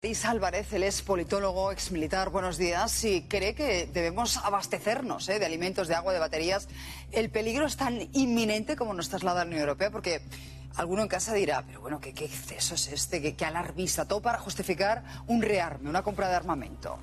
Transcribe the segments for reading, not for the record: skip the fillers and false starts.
Luis Álvarez, él es politólogo, exmilitar, buenos días, y cree que debemos abastecernos de alimentos, de agua, de baterías. ¿El peligro es tan inminente como nos traslada la Unión Europea? Porque alguno en casa dirá, pero bueno, ¿qué exceso es este? ¿Qué alarmista? Todo para justificar un rearme, una compra de armamento.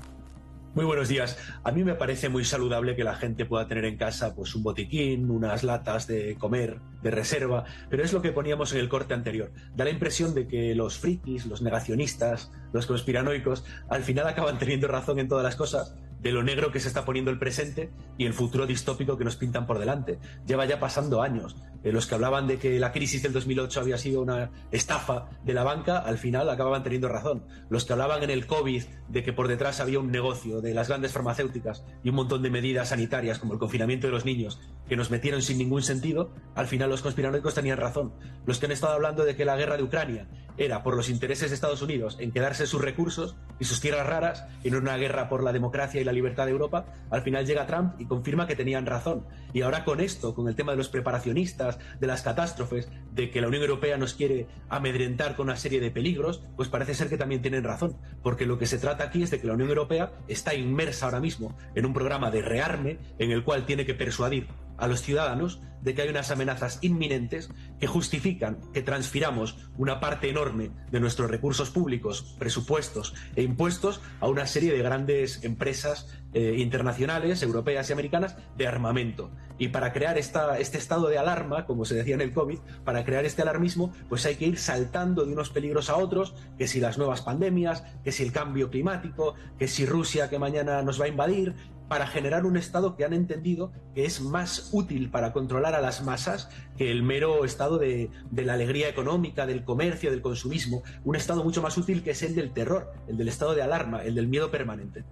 Muy buenos días. A mí me parece muy saludable que la gente pueda tener en casa pues un botiquín, unas latas de comer, de reserva, pero es lo que poníamos en el corte anterior. Da la impresión de que los frikis, los negacionistas, los conspiranoicos, al final acaban teniendo razón en todas las cosas, de lo negro que se está poniendo el presente y el futuro distópico que nos pintan por delante. Lleva ya pasando años. Los que hablaban de que la crisis del 2008 había sido una estafa de la banca, al final acababan teniendo razón. Los que hablaban en el COVID de que por detrás había un negocio de las grandes farmacéuticas y un montón de medidas sanitarias como el confinamiento de los niños que nos metieron sin ningún sentido, al final los conspiranoicos tenían razón. Los que han estado hablando de que la guerra de Ucrania era por los intereses de Estados Unidos en quedarse sus recursos y sus tierras raras y no una guerra por la democracia y la libertad de Europa, al final llega Trump y confirma que tenían razón. Y ahora con esto, con el tema de los preparacionistas, de las catástrofes, de que la Unión Europea nos quiere amedrentar con una serie de peligros, pues parece ser que también tienen razón, porque lo que se trata aquí es de que la Unión Europea está inmersa ahora mismo en un programa de rearme en el cual tiene que persuadir a los ciudadanos de que hay unas amenazas inminentes que justifican que transfiramos una parte enorme de nuestros recursos públicos, presupuestos e impuestos a una serie de grandes empresas internacionales, europeas y americanas de armamento. Y para crear este estado de alarma, como se decía en el COVID, para crear este alarmismo, pues hay que ir saltando de unos peligros a otros, que si las nuevas pandemias, que si el cambio climático, que si Rusia que mañana nos va a invadir, para generar un estado que han entendido que es más útil para controlar a las masas que el mero estado de la alegría económica, del comercio, del consumismo. Un estado mucho más útil que es el del terror, el del estado de alarma, el del miedo permanente.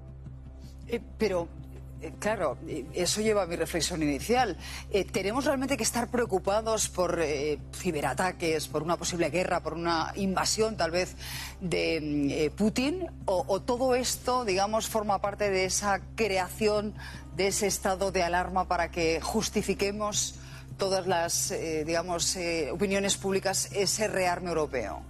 Claro, eso lleva a mi reflexión inicial. ¿Tenemos realmente que estar preocupados por ciberataques, por una posible guerra, por una invasión tal vez de Putin? ¿O todo esto, digamos, forma parte de esa creación de ese estado de alarma para que justifiquemos todas las, opiniones públicas, ese rearme europeo?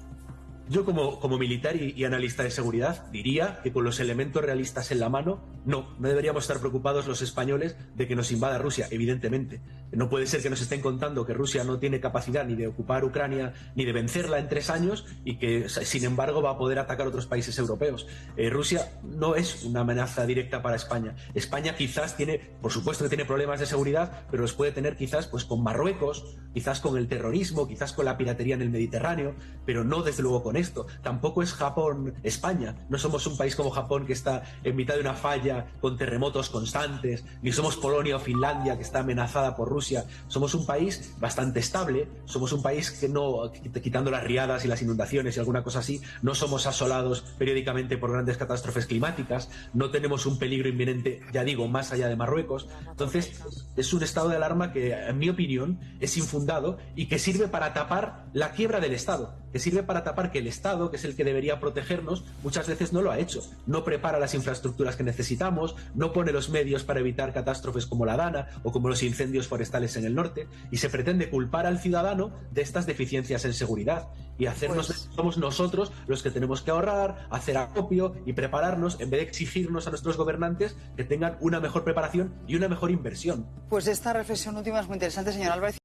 Yo como militar y analista de seguridad diría que con los elementos realistas en la mano, no deberíamos estar preocupados los españoles de que nos invada Rusia, evidentemente. No puede ser que nos estén contando que Rusia no tiene capacidad ni de ocupar Ucrania ni de vencerla en 3 años y que, sin embargo, va a poder atacar a otros países europeos. Rusia no es una amenaza directa para España. España quizás tiene, por supuesto que tiene problemas de seguridad, pero los puede tener quizás pues con Marruecos, quizás con el terrorismo, quizás con la piratería en el Mediterráneo, pero no desde luego con esto. Tampoco es Japón España. No somos un país como Japón que está en mitad de una falla con terremotos constantes, ni somos Polonia o Finlandia que está amenazada por Rusia. Somos un país bastante estable, somos un país que no, quitando las riadas y las inundaciones y alguna cosa así, no somos asolados periódicamente por grandes catástrofes climáticas, no tenemos un peligro inminente, ya digo, más allá de Marruecos. Entonces es un estado de alarma que, en mi opinión, es infundado y que sirve para tapar la quiebra del Estado, que sirve para tapar que el Estado, que es el que debería protegernos, muchas veces no lo ha hecho. No prepara las infraestructuras que necesitamos, no pone los medios para evitar catástrofes como la Dana o como los incendios forestales en el norte, y se pretende culpar al ciudadano de estas deficiencias en seguridad y hacernos ver que somos nosotros los que tenemos que ahorrar, hacer acopio y prepararnos, en vez de exigirnos a nuestros gobernantes que tengan una mejor preparación y una mejor inversión. Pues esta reflexión última es muy interesante, señor Álvarez.